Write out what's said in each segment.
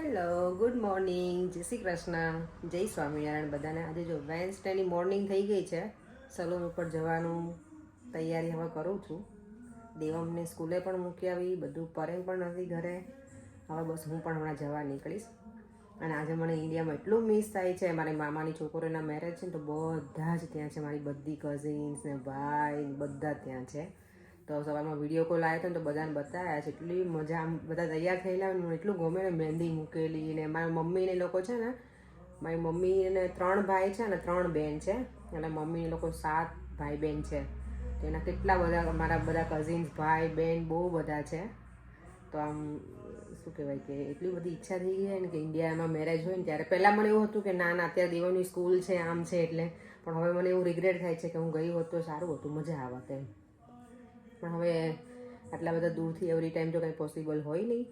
Hello, good morning, જય શ્રી કૃષ્ણ, જય સ્વામિનારાયણ બધાને. આજે જો વેન્સડેની મોર્નિંગ થઈ ગઈ છે. સલૂન ઉપર જવાનું તૈયારી હવે કરું છું. દેવમને સ્કૂલે પણ મૂકી આવી, બધું પરેંગ પણ નથી ઘરે. હવે બસ હું પણ હમણાં જવા નીકળીશ. અને આજે મને ઇન્ડિયામાં એટલું મિસ થાય છે. મારી મામાની છોકરીઓના મેરેજ છે ને, તો બધા જ ત્યાં છે. મારી બધી કઝિન્સ ને ભાઈ બધા ત્યાં છે. તો સવારમાં વિડીયો કોલ આવ્યો હતો ને, તો બધાને બતાવ્યા છે. એટલી મજા, આમ બધા તૈયાર થયેલા હોય ને, એટલું ગમે ને. મહેંદી મૂકેલી ને મારી મમ્મીને લોકો છે ને, મારી મમ્મીને 3 ભાઈ છે અને 3 બહેન છે. અને મમ્મીને લોકો 7 ભાઈ બહેન છે. તો એના કેટલા બધા મારા બધા કઝિન્સ ભાઈ બહેન બહુ બધા છે. તો આમ શું કહેવાય કે એટલી બધી ઈચ્છા થઈ ગઈ ને કે ઇન્ડિયામાં મેરેજ હોય ને ત્યારે. પહેલાં મને એવું હતું કે ના અત્યારે દેવોની સ્કૂલ છે, આમ છે એટલે. પણ હવે મને એવું રિગ્રેટ થાય છે કે હું ગઈ હોત તો સારું હતું, મજા આવત એમ. પણ હવે આટલા બધા દૂરથી એવરી ટાઈમ તો કંઈ પોસિબલ હોય નહીં.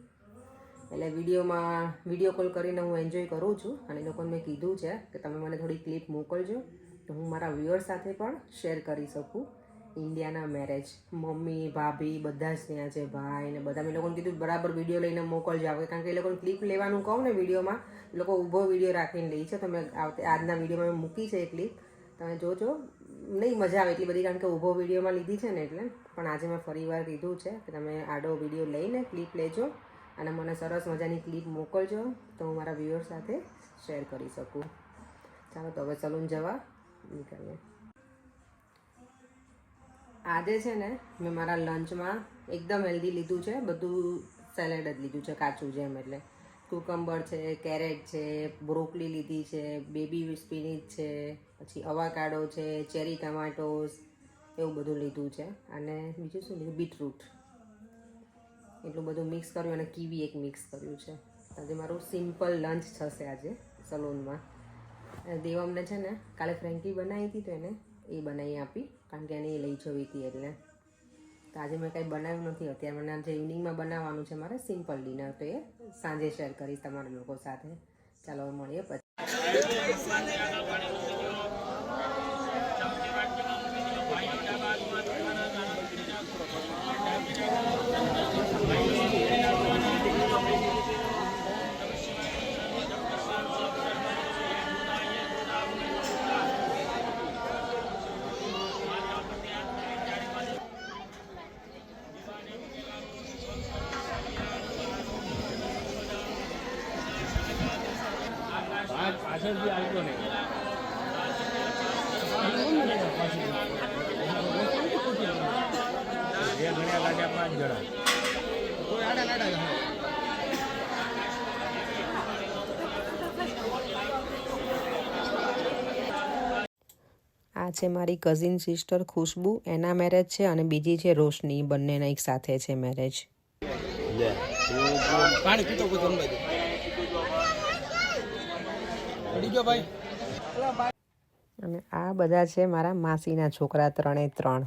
એટલે વિડીયો કોલ કરીને હું એન્જોય કરું છું. અને એ લોકોને મેં કીધું છે કે તમે મને થોડી ક્લિપ મોકલજો, તો હું મારા વ્યુઅર્સ સાથે પણ શેર કરી શકું ઇન્ડિયાના મેરેજ. મમ્મી ભાભી બધા જ ત્યાં છે, ભાઈ ને બધા. મેં લોકોને કીધું બરાબર વિડીયો લઈને મોકલજો આવે, કારણ કે એ લોકોને ક્લિપ લેવાનું કહું ને વિડીયોમાં, એ લોકો ઊભો વિડીયો રાખીને લે છે. તો મેં આજના વિડીયોમાં મેં મૂકી છે એ ક્લિપ, તમે જોજો. નહીં મજા આવે એટલી બધી, કારણ કે ઊભો વિડીયોમાં લીધી છે ને એટલે. પણ આજે મેં ફરી વાર કીધું છે કે તમે આડો વિડીયો લઈને ક્લિપ લેજો અને મને સરસ મજાની ક્લિપ મોકલજો, તો હું મારા વ્યુઅર્સ સાથે શેર કરી શકું. ચાલો તો હવે સલૂન જવા નીકળીએ. આજે છે ને મેં મારા લંચમાં એકદમ હેલ્ધી લીધું છે. બધું સેલેડ જ લીધું છે, કાચું જેમ. એટલે કુકમ્બર છે, કેરેટ છે, બ્રોકલી લીધી છે, બેબી સ્પિનિચ છે, પછી અવાકાડો છે, ચેરી ટમાટોસ, એવું બધું લીધું છે. અને બીજું શું લીધું, બીટરૂટ. એટલું બધું મિક્સ કર્યું અને કીવી એક મિક્સ કર્યું છે. આજે મારું સિમ્પલ લંચ થશે આજે સલૂનમાં. દેવમને છે ને કાલે ફ્રેન્કી બનાવી હતી, તો એને એ બનાવી આપી, કારણ કે એને એ લઈ જવી હતી એટલે. તો આજે મેં કંઈ બનાવ્યું નથી અત્યારે. મને આજે ઇવનિંગમાં બનાવવાનું છે મારે સિમ્પલ ડિનર, તો એ સાંજે શેર કરીશ તમારા લોકો સાથે. ચાલો મળીએ પછી. પાછળથી આવતો નહીં. બે ગણ્યા લાગ્યા 5 જણા. કોઈ આડા લાડા. આ છે મારી કઝિન સિસ્ટર ખુશ્બુ, એના મેરેજ છે. અને બીજી છે રોશની, બંનેના એક સાથે છે મેરેજ. પાણી પીતો ભાઈ. અને આ બધા છે મારા માસીના છોકરા, 3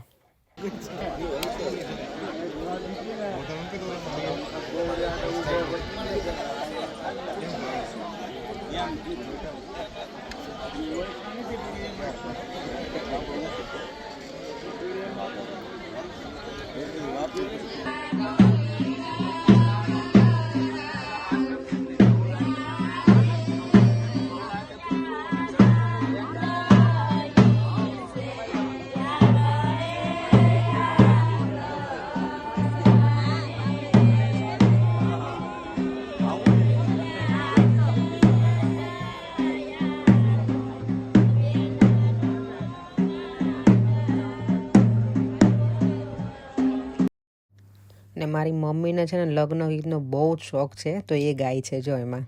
ને મારી મમ્મીને છે ને લગ્ન ગીતનો બહુ જ શોખ છે, તો એ ગાય છે જો એમાં.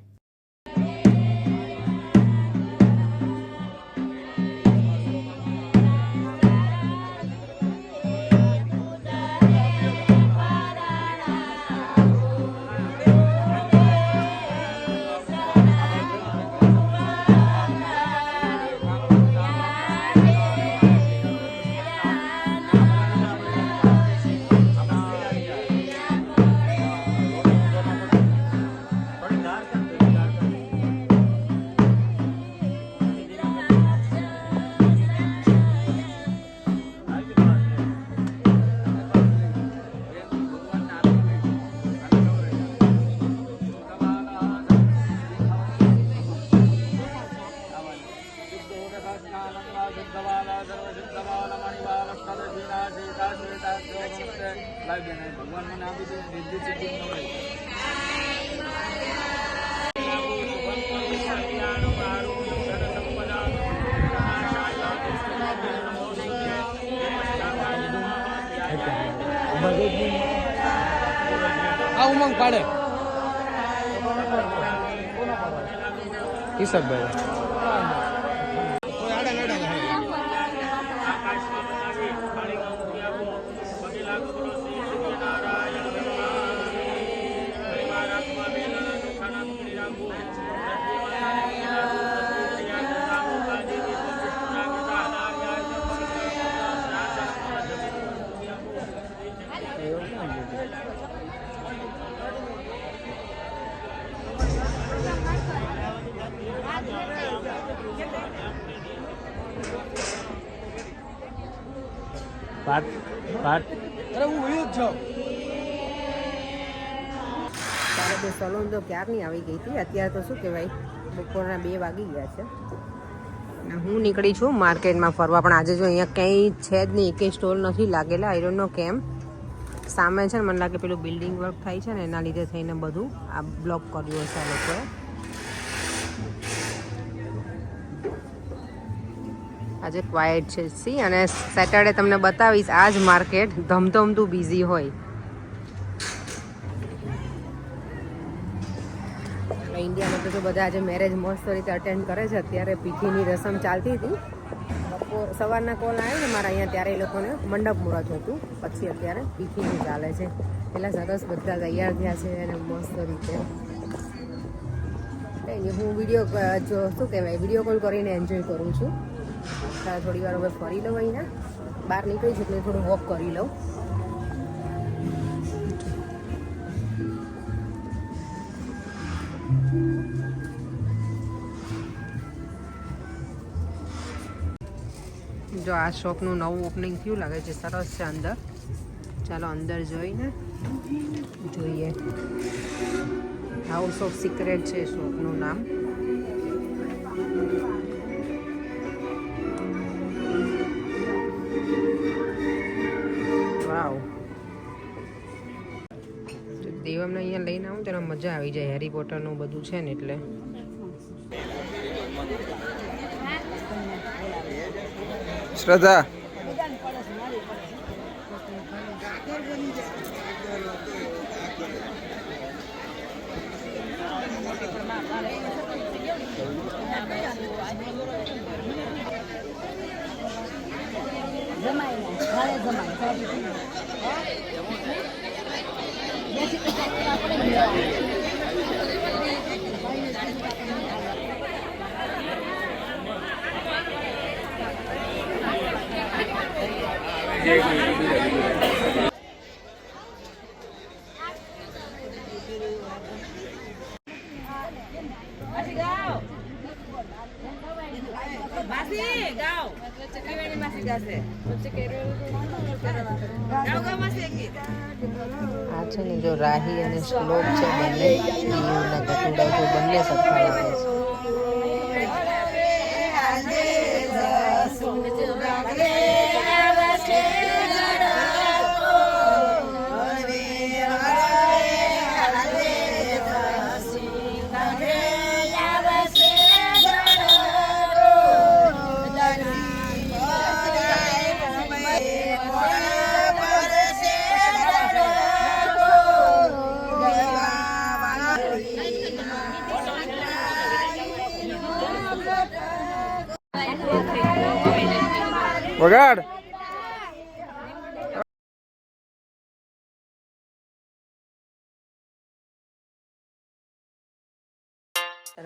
ઉમંગ પાડે ઈસબભાઈ કોઈ આડા નડા ના પાટ પાટ અરે હું વયો જ છું ત્યારે તો સલૂન તો ક્યારની આવી ગઈ હતી, અત્યારે તો શું કહેવાય બપોરના 2 વાગી ગયા છે અને હું નીકળી છું માર્કેટમાં ફરવા. પણ આજે જો અહીંયા કંઈ છે જ નહીં, એકેય સ્ટોલ નથી લાગેલા. આઈ ડોન્ટ નો કેમ. સામે છે ને મને લાગે પેલું બિલ્ડિંગ વર્ક થાય છે ને એના લીધે થઈને બધું આ બ્લોક કર્યું હશે આ લોકોએ. આજે ક્વાઇટ છે સી, અને સેટરડે તમને બતાવીશ આ જ માર્કેટ ધમધમતું બિઝી હોય. ઇન્ડિયામાં તો બધા આજે મેરેજ મસ્ત રીતે અટેન્ડ કરે છે. અત્યારે પીઠીની રસમ ચાલતી હતી, સવારના કોલ આવ્યો ને મારા અહીંયા, ત્યારે એ લોકોને મંડપ મુહૂર્ત હતું. પછી અત્યારે પીઠીનું ચાલે છે. પેલા સરસ બધા તૈયાર થયા છે અને મસ્ત રીતે. કંઈ નહીં, હું વિડીયો શું કહેવાય વિડીયો કોલ કરીને એન્જોય કરું છું. થોડી વાર હવે ફરી લઉં, અહીંયા બહાર નીકળી છું એટલે થોડું વોક કરી લઉં. જો આ શોપનું નવું ઓપનિંગ થયું લાગે છે, સરસ છે અંદર. ચાલો અંદર જોઈને જોઈએ. હાઉસ ઓફ સિક્રેટ છે શોપનું નામ. વાવ, દેવમને અહીંયા લઈને આવું ત્યારે મજા આવી જાય. હેરી પોટરનું બધું છે ને એટલે. શ્રદ્ધા આ છે ને જો રાહી અને શ્લોક છે, બંને પીયુના ગટુડા જો બંને સરખા લાગે છે. વગાડ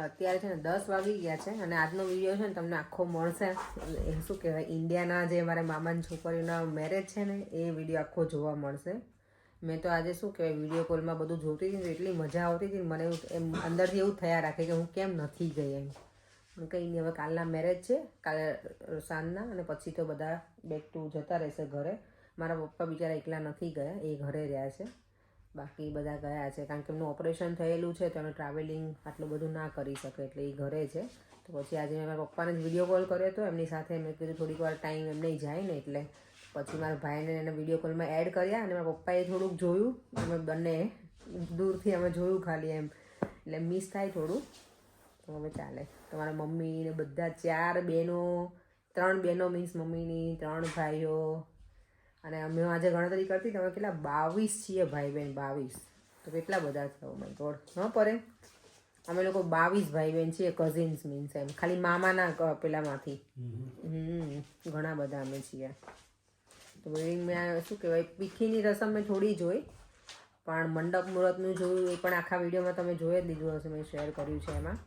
અત્યારે છે ને 10 વાગી ગયા છે અને આજનો વિડીયો છે ને તમને આખો મળશે. એ શું કહેવાય ઇન્ડિયાના જે મારા મામાની છોકરીઓના મેરેજ છે ને એ વિડીયો આખો જોવા મળશે. મેં તો આજે શું કહેવાય વિડીયો કોલમાં બધું જોતી હતી, એટલી મજા આવતી હતી. મને એમ અંદરથી એવું થયા રાખે કે હું કેમ નથી ગઈ એમ. કંઈ નહીં, હવે કાલના મેરેજ છે, કાલે સાંજના, અને પછી તો બધા બેક ટુ જતા રહેશે ઘરે. મારા પપ્પા બિચારા એકલા નથી ગયા, એ ઘરે રહ્યા છે. બાકી બધા ગયા છે કારણ કે એમનું ઓપરેશન થયેલું છે તો એનું ટ્રાવેલિંગ આટલું બધું ના કરી શકે, એટલે એ ઘરે છે. તો પછી આજે મેં મારા પપ્પાને જ વિડીયો કોલ કર્યો હતો. એમની સાથે મેં કીધું થોડીક વાર ટાઈમ એમને જાય ને, એટલે પછી મારા ભાઈને એને વિડીયો કોલમાં એડ કર્યા અને મારા પપ્પાએ થોડુંક જોયું. અમે બંને દૂરથી અમે જોયું ખાલી એમ, એટલે મિસ થાય થોડું. તો હવે ચાલે. તો મારા મમ્મી ને બધા 4 બહેનો, 3 બહેનો મીન્સ મમ્મીની 3 ભાઈઓ, અને અમે આજે ગણતરી કરતી તમે કેટલા 22 છીએ ભાઈ બહેન, 22. તો કેટલા બધા છે, ઓ માય ગોડ. ન પડે. અમે લોકો 22 ભાઈ બહેન છીએ, કઝિન્સ મીન્સ એમ, ખાલી મામાના પેલામાંથી. ઘણા બધા અમે છીએ. તો મેં શું કહેવાય, પીઠીની રસમ મેં થોડી જોઈ, પણ મંડપ મુહૂર્તનું જોયું એ પણ આખા વિડીયોમાં તમે જોઈ જ લીધું હશે, મેં શેર કર્યું છે એમાં.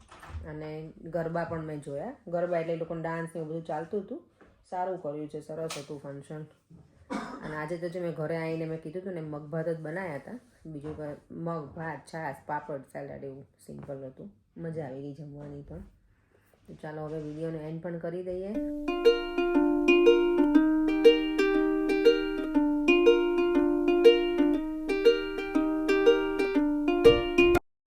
અને ગરબા પણ મેં જોયા. ગરબા એટલે એ લોકોનું ડાન્સ ને એવું બધું ચાલતું હતું. સારું કર્યું છે, સરસ હતું ફંક્શન. અને આજે તો જે મેં ઘરે આવીને મેં કીધું હતું ને, મગભાત જ બનાવ્યા હતા. બીજું મગ, ભાત, છાશ, પાપડ, સેલેડ એવું સિમ્પલ હતું. મજા આવી ગઈ જમવાની પણ. તો ચાલો હવે વિડીયોનો એન્ડ પણ કરી દઈએ.